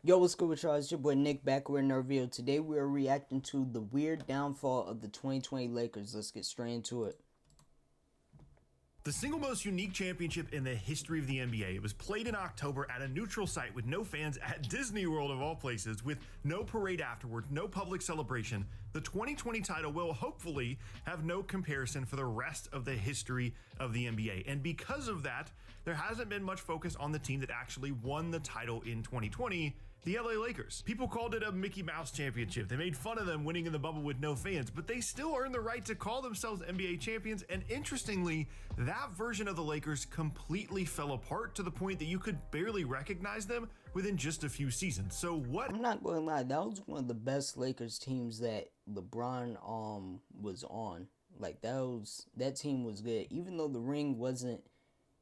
Yo, what's good with y'all? It's your boy Nick back with another video. Today we are reacting to the weird downfall of the 2020 Lakers. Let's get straight into it. The single most unique championship in the history of the NBA. It was played in October at a neutral site with no fans at Disney World of all places, with no parade afterwards, no public celebration. The 2020 title will hopefully have no comparison for the rest of the history of the NBA. And because of that, there hasn't been much focus on the team that actually won the title in 2020, the LA Lakers. People called it a Mickey Mouse championship. They made fun of them winning in the bubble with no fans, but they still earned the right to call themselves NBA champions. And interestingly, that version of the Lakers completely fell apart to the point that you could barely recognize them within just a few seasons. So what? I'm not going to lie, that was one of the best Lakers teams that LeBron was on. Like that team was good. Even though the ring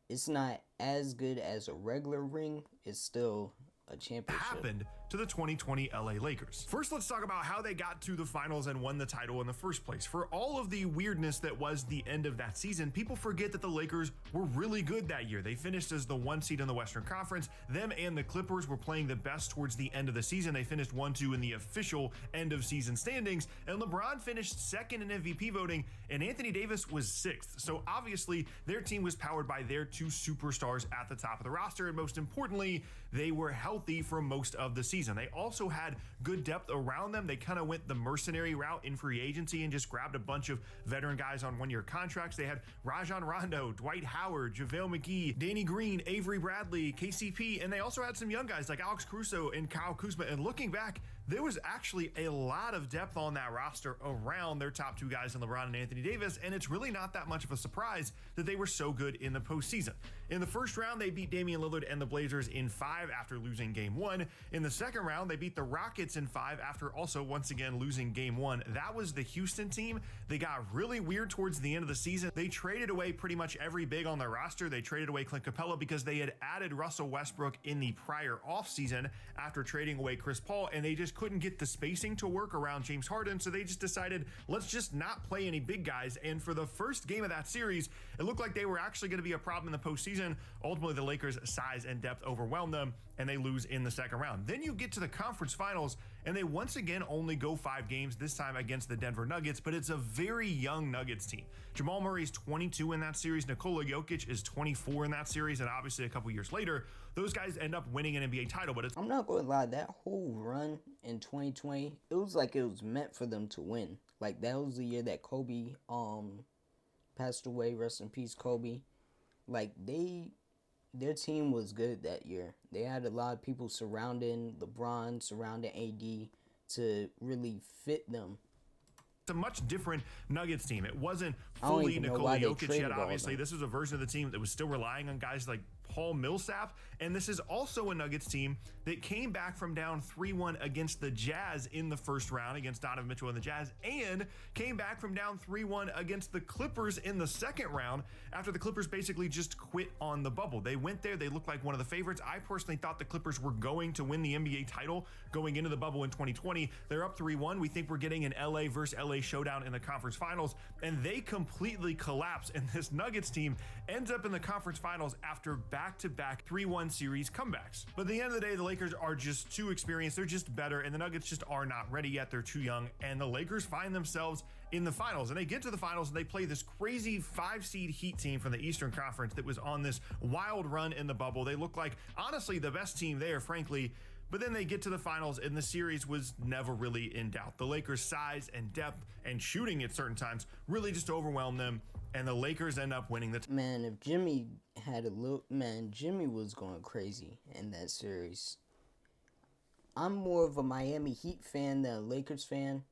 it's not as good as a regular ring, it's still a championship. Happened to the 2020 LA Lakers. First, let's talk about how they got to the finals and won the title in the first place. For all of the weirdness that was the end of that season, people forget that the Lakers were really good that year. They finished as the 1 seed in the Western Conference. Them and the Clippers were playing the best towards the end of the season. They finished 1-2 in the official end of season standings, and LeBron finished second in MVP voting, and Anthony Davis was 6th. So obviously their team was powered by their 2 superstars at the top of the roster, and most importantly, they were healthy for most of the season. They also had good depth around them. They kind of went the mercenary route in free agency and just grabbed a bunch of veteran guys on 1-year contracts. They had Rajon Rondo, Dwight Howard, JaVale McGee, Danny Green, Avery Bradley, KCP, and they also had some young guys like Alex Caruso and Kyle Kuzma. And looking back, there was actually a lot of depth on that roster around their top 2 guys in LeBron and Anthony Davis, and it's really not that much of a surprise that they were so good in the postseason. In the first round, they beat Damian Lillard and the Blazers in 5 after losing game 1. In the second round, they beat the Rockets in 5 after also once again losing game 1. That was the Houston team. They got really weird towards the end of the season. They traded away pretty much every big on their roster. They traded away Clint Capella because they had added Russell Westbrook in the prior offseason after trading away Chris Paul, and they just couldn't get the spacing to work around James Harden, so they just decided, let's just not play any big guys. And for the first game of that series, it looked like they were actually going to be a problem in the postseason. Ultimately, the Lakers' size and depth overwhelmed them, and they lose in the second round. Then you get to the conference finals, and they once again only go 5 games, this time against the Denver Nuggets, but it's a very young Nuggets team. Jamal Murray's 22 in that series, Nikola Jokic is 24 in that series, and obviously a couple years later, those guys end up winning an NBA title. But I'm not going to lie, that whole run in 2020, it was like it was meant for them to win. Like that was the year that Kobe passed away. Rest in peace, Kobe. Like their team was good that year. They had a lot of people surrounding LeBron, surrounding AD to really fit them. A much different Nuggets team. It wasn't fully Nikola Jokic yet, obviously. This was a version of the team that was still relying on guys like Paul Millsap, and this is also a Nuggets team that came back from down 3-1 against the Jazz in the first round against Donovan Mitchell and the Jazz, and came back from down 3-1 against the Clippers in the second round after the Clippers basically just quit on the bubble. They went there, they looked like one of the favorites. I personally thought the Clippers were going to win the NBA title going into the bubble in 2020. They're up 3-1. We think we're getting an LA versus LA showdown in the conference finals, and they completely collapse, and this Nuggets team ends up in the conference finals after back-to-back 3-1 series comebacks. But at the end of the day, the Lakers are just too experienced. They're just better, and the Nuggets just are not ready yet. They're too young, and the Lakers find themselves in the finals, and they get to the finals and they play this crazy 5-seed Heat team from the Eastern Conference that was on this wild run in the bubble. They look like, honestly, the best team there, frankly. But then they get to the finals, and the series was never really in doubt. The Lakers' size and depth and shooting at certain times really just overwhelmed them, and the Lakers end up winning the Man, if Jimmy had a look, man, Jimmy was going crazy in that series. I'm more of a Miami Heat fan than a Lakers fan,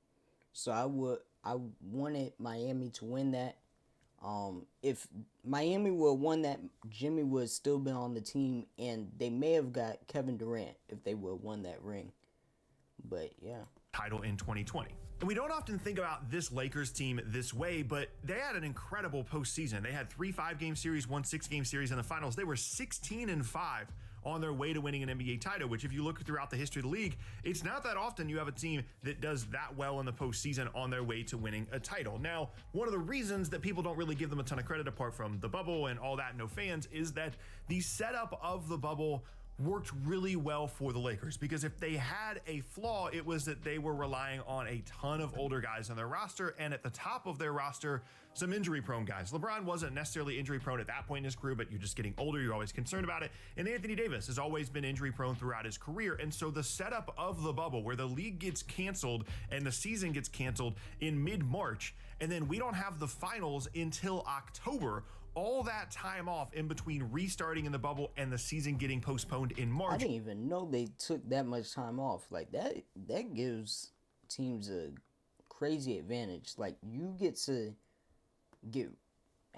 so I wanted Miami to win that. If Miami would have won that, Jimmy would have still been on the team, and they may have got Kevin Durant if they would have won that ring. But yeah. Title in 2020. And we don't often think about this Lakers team this way, but they had an incredible postseason. They had 3 5-game series, 1 6-game series in the finals. They were 16-5 on their way to winning an NBA title, which if you look throughout the history of the league, it's not that often you have a team that does that well in the postseason on their way to winning a title. Now, one of the reasons that people don't really give them a ton of credit apart from the bubble and all that, no fans, is that the setup of the bubble worked really well for the Lakers, because if they had a flaw, it was that they were relying on a ton of older guys on their roster, and at the top of their roster, some injury prone guys. LeBron wasn't necessarily injury prone at that point in his career, but you're just getting older, you're always concerned about it. And Anthony Davis has always been injury prone throughout his career. And so the setup of the bubble, where the league gets canceled and the season gets canceled in mid-March, and then we don't have the finals until October, all that time off in between restarting in the bubble and the season getting postponed in March. I didn't even know they took that much time off. Like that gives teams a crazy advantage. Like, you get to get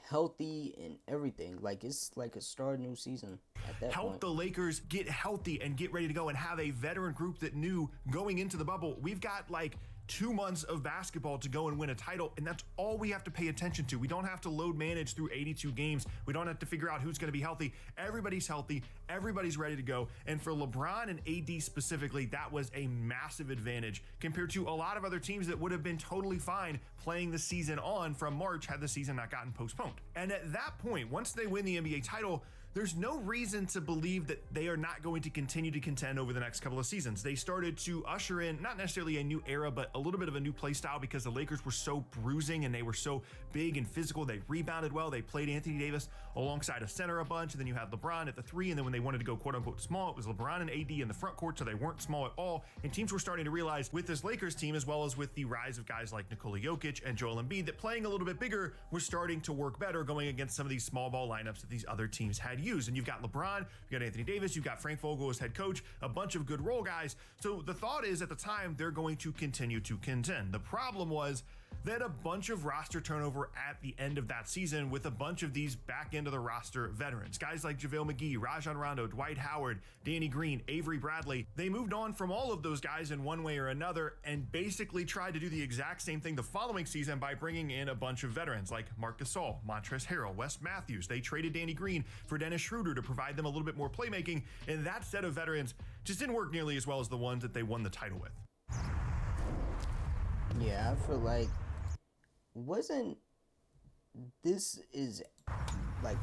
healthy and everything. Like, it's like a start new season at that Help point. the Lakers get healthy and get ready to go and have a veteran group that knew going into the bubble, we've got like 2 months of basketball to go and win a title, and that's all we have to pay attention to. We don't have to load manage through 82 games. We don't have to figure out who's going to be healthy. Everybody's healthy. Everybody's ready to go. And for LeBron and AD specifically, that was a massive advantage compared to a lot of other teams that would have been totally fine playing the season on from March had the season not gotten postponed. And at that point, once they win the NBA title, there's no reason to believe that they are not going to continue to contend over the next couple of seasons. They started to usher in not necessarily a new era, but a little bit of a new play style, because the Lakers were so bruising and they were so big and physical. They rebounded well. They played Anthony Davis alongside a center a bunch, and then you had LeBron at the 3, and then when they wanted to go quote unquote small, it was LeBron and AD in the front court, so they weren't small at all. And teams were starting to realize with this Lakers team, as well as with the rise of guys like Nikola Jokic and Joel Embiid, that playing a little bit bigger was starting to work better going against some of these small ball lineups that these other teams had used. And you've got LeBron, you've got Anthony Davis, you've got Frank Vogel as head coach, a bunch of good role guys. So the thought is at the time they're going to continue to contend. The problem was that a bunch of roster turnover at the end of that season with a bunch of these back end of the roster veterans. Guys like JaVale McGee, Rajon Rondo, Dwight Howard, Danny Green, Avery Bradley. They moved on from all of those guys in one way or another and basically tried to do the exact same thing the following season by bringing in a bunch of veterans like Marc Gasol, Montrezl Harrell, Wes Matthews. They traded Danny Green for Dennis Schroeder to provide them a little bit more playmaking, and that set of veterans just didn't work nearly as well as the ones that they won the title with. Yeah, I feel like wasn't this is like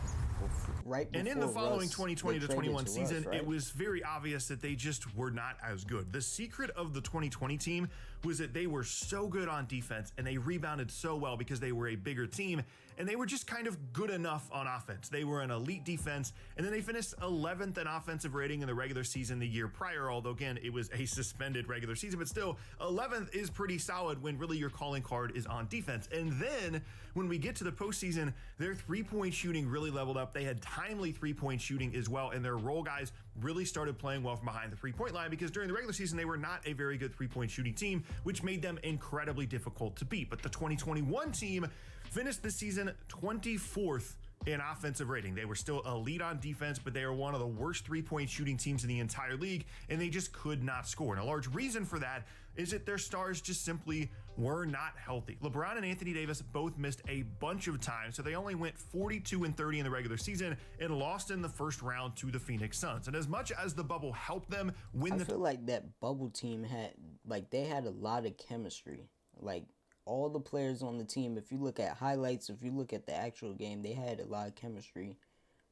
right before And in the following Russ 2020 to get traded 21 to season, Russ, right? it was very obvious that they just were not as good. The secret of the 2020 team was that they were so good on defense and they rebounded so well because they were a bigger team, and they were just kind of good enough on offense. They were an elite defense, and then they finished 11th in offensive rating in the regular season the year prior, although again, it was a suspended regular season, but still 11th is pretty solid when really your calling card is on defense. And then when we get to the postseason, their three-point shooting really leveled up. They had timely three-point shooting as well, and their role guys really started playing well from behind the three-point line, because during the regular season, they were not a very good three-point shooting team, which made them incredibly difficult to beat. But the 2021 team finished the season 24th in offensive rating. They were still elite on defense, but they are one of the worst three-point shooting teams in the entire league, and they just could not score. And a large reason for that is that their stars just simply were not healthy. LeBron and Anthony Davis both missed a bunch of time, so they only went 42-30 in the regular season and lost in the first round to the Phoenix Suns. And as much as the bubble helped them win I feel like that bubble team had, like, they had a lot of chemistry. Like, all the players on the team, if you look at highlights, if you look at the actual game, they had a lot of chemistry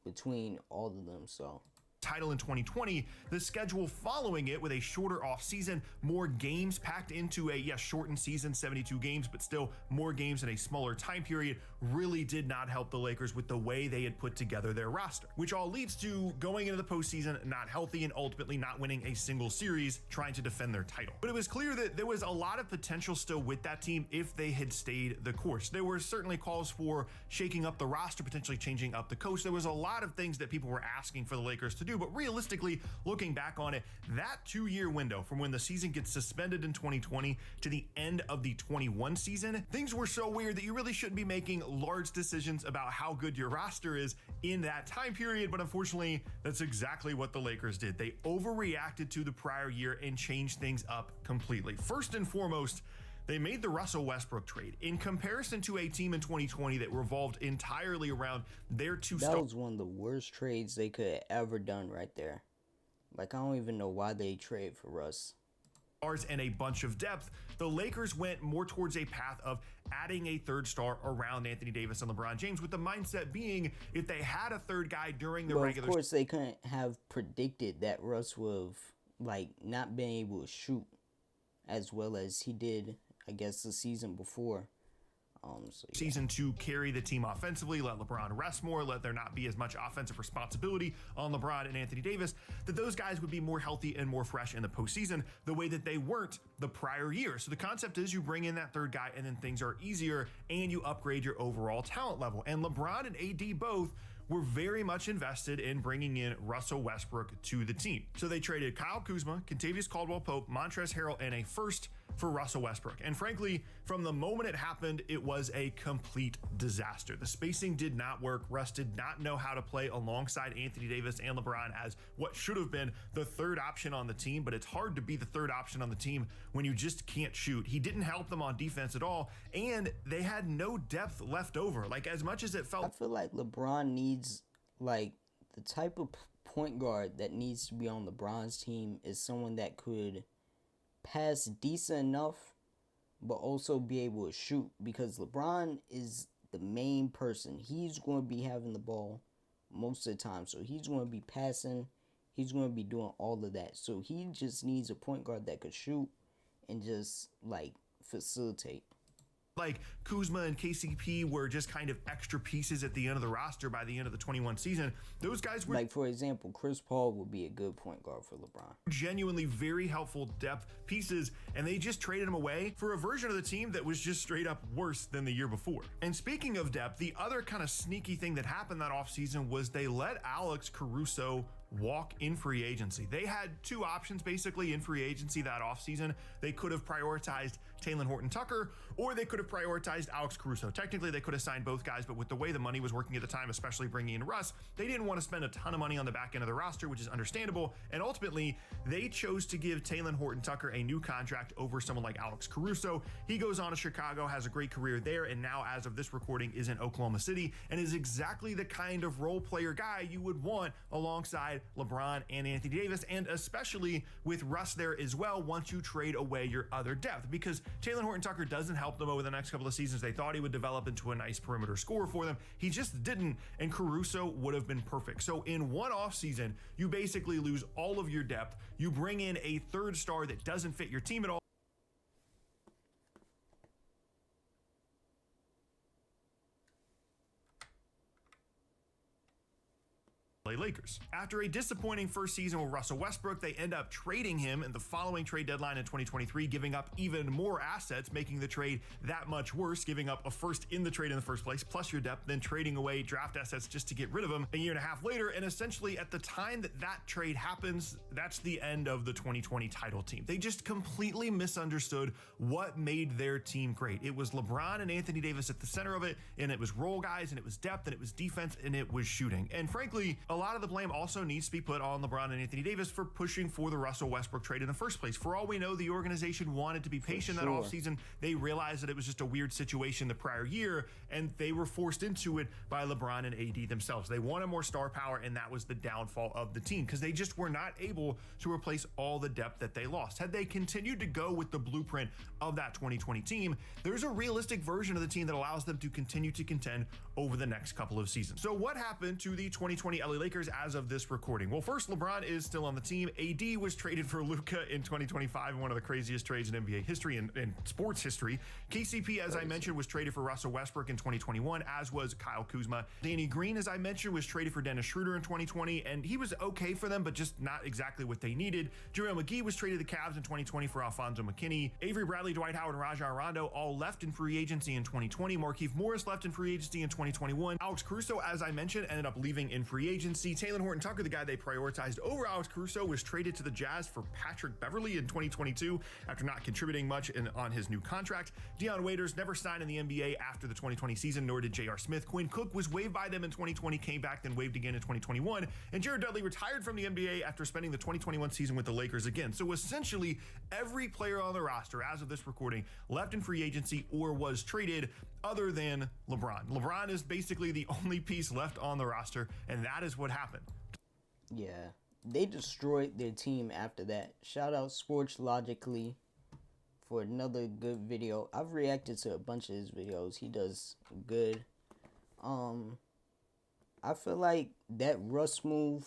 between all of them, so title in 2020, the schedule following it with a shorter off season, more games packed into a shortened season, 72 games, but still more games in a smaller time period, really did not help the Lakers with the way they had put together their roster, which all leads to going into the postseason not healthy and ultimately not winning a single series, trying to defend their title. But it was clear that there was a lot of potential still with that team if they had stayed the course. There were certainly calls for shaking up the roster, potentially changing up the coach. There was a lot of things that people were asking for the Lakers to do, but realistically, looking back on it, that 2-year window from when the season gets suspended in 2020 to the end of the 21 season, things were so weird that you really shouldn't be making large decisions about how good your roster is in that time period. But unfortunately, that's exactly what the Lakers did. They overreacted to the prior year and changed things up completely. First and foremost, they made the Russell Westbrook trade in comparison to a team in 2020 that revolved entirely around their two stars. that was one of the worst trades they could have ever done right there. Like, I don't even know why they traded for Russ. stars and a bunch of depth, the Lakers went more towards a path of adding a third star around Anthony Davis and LeBron James, with the mindset being if they had a third guy during the regular season. Of course, they couldn't have predicted that Russ would have like not been able to shoot as well as he did, I guess, the season before. Season to carry the team offensively, let LeBron rest more, let there not be as much offensive responsibility on LeBron and Anthony Davis, that those guys would be more healthy and more fresh in the postseason the way that they weren't the prior year. So the concept is you bring in that third guy and then things are easier and you upgrade your overall talent level. And LeBron and AD both were very much invested in bringing in Russell Westbrook to the team. So they traded Kyle Kuzma, Kentavious Caldwell-Pope, Montrezl Harrell, and a first for Russell Westbrook. And frankly, from the moment it happened, it was a complete disaster. The spacing did not work. Russ did not know how to play alongside Anthony Davis and LeBron as what should have been the third option on the team, but it's hard to be the third option on the team when you just can't shoot. He didn't help them on defense at all, and they had no depth left over. Like, as much as it felt... I feel like LeBron needs, like, the type of point guard that needs to be on LeBron's team is someone that could pass decent enough, but also be able to shoot, because LeBron is the main person. He's going to be having the ball most of the time, so he's going to be passing, he's going to be doing all of that. So he just needs a point guard that could shoot and just like facilitate. Like Kuzma and KCP were just kind of extra pieces at the end of the roster by the end of the 21 season. Those guys were, like, for example, Chris Paul would be a good point guard for LeBron. Genuinely very helpful depth pieces, and they just traded him away for a version of the team that was just straight up worse than the year before. And speaking of depth, the other kind of sneaky thing that happened that offseason was they let Alex Caruso walk in free agency. They had two options basically in free agency that offseason. They could have prioritized Talen Horton-Tucker, or they could have prioritized Alex Caruso. Technically, they could have signed both guys, but with the way the money was working at the time, especially bringing in Russ, they didn't want to spend a ton of money on the back end of the roster, which is understandable. And ultimately, they chose to give Talen Horton-Tucker a new contract over someone like Alex Caruso. He goes on to Chicago, has a great career there, and now, as of this recording, is in Oklahoma City, and is exactly the kind of role player guy you would want alongside LeBron and Anthony Davis, and especially with Russ there as well once you trade away your other depth, because Talen Horton-Tucker doesn't help them over the next couple of seasons. They thought he would develop into a nice perimeter scorer for them. He just didn't, and Caruso would have been perfect. So in one offseason, you basically lose all of your depth. You bring in a third star that doesn't fit your team at all. Lakers. After a disappointing first season with Russell Westbrook, they end up trading him in the following trade deadline in 2023, giving up even more assets, making the trade that much worse, giving up a first in the trade in the first place, plus your depth, then trading away draft assets just to get rid of them a year and a half later. And essentially at the time that that trade happens, that's the end of the 2020 title team. They just completely misunderstood what made their team great. It was LeBron and Anthony Davis at the center of it, and it was role guys, and it was depth, and it was defense, and it was shooting. And frankly, a lot of the blame also needs to be put on LeBron and Anthony Davis for pushing for the Russell Westbrook trade in the first place. For all we know, the organization wanted to be patient that offseason. They realized that it was just a weird situation the prior year, and they were forced into it by LeBron and AD themselves. They wanted more star power, and that was the downfall of the team, because they just were not able to replace all the depth that they lost. Had they continued to go with the blueprint of that 2020 team, there's a realistic version of the team that allows them to continue to contend over the next couple of seasons. So what happened to the 2020 LA Lakers as of this recording? Well, first, LeBron is still on the team. AD was traded for Luka in 2025, one of the craziest trades in NBA history and sports history. KCP, as I mentioned, was traded for Russell Westbrook in 2021, as was Kyle Kuzma. Danny Green, as I mentioned, was traded for Dennis Schroeder in 2020, and he was okay for them, but just not exactly what they needed. JaVale McGee was traded to the Cavs in 2020 for Alfonso McKinney. Avery Bradley, Dwight Howard, and Rajon Rondo all left in free agency in 2020. Markieff Morris left in free agency in 2021. Alex Caruso, as I mentioned, ended up leaving in free agency. Talen Horton-Tucker, the guy they prioritized over Alex Caruso, was traded to the Jazz for Patrick Beverley in 2022 after not contributing much on his new contract. Deion Waiters never signed in the NBA after the 2020 season, nor did J.R. Smith. Quinn Cook was waived by them in 2020, came back, then waived again in 2021. And Jared Dudley retired from the NBA after spending the 2021 season with the Lakers again. So essentially, every player on the roster, as of this recording, left in free agency or was traded, other than LeBron. LeBron is basically the only piece left on the roster, and that is what happened. Yeah, they destroyed their team after that. Shout out Sports Logically for another good video. I've reacted to a bunch of his videos. He does good. I feel like that Russ move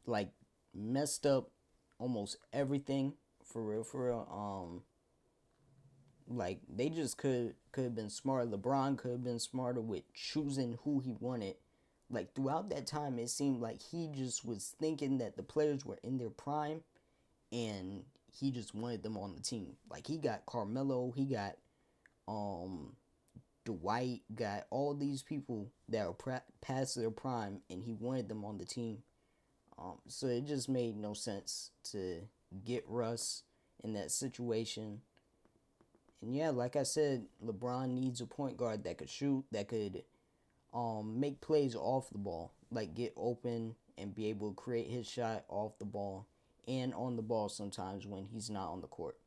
like messed up almost everything for real, for real. Like they just could have been smarter. LeBron could have been smarter with choosing who he wanted. Like throughout that time, it seemed like he just was thinking that the players were in their prime, and he just wanted them on the team. Like he got Carmelo, he got um Dwight, got all these people that are past their prime, and he wanted them on the team. So it just made no sense to get Russ in that situation. And yeah, like I said, LeBron needs a point guard that could shoot, that could make plays off the ball, like get open and be able to create his shot off the ball and on the ball sometimes when he's not on the court.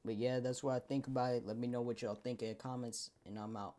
But yeah, that's what I think about it. Let me know what y'all think in the comments, and I'm out.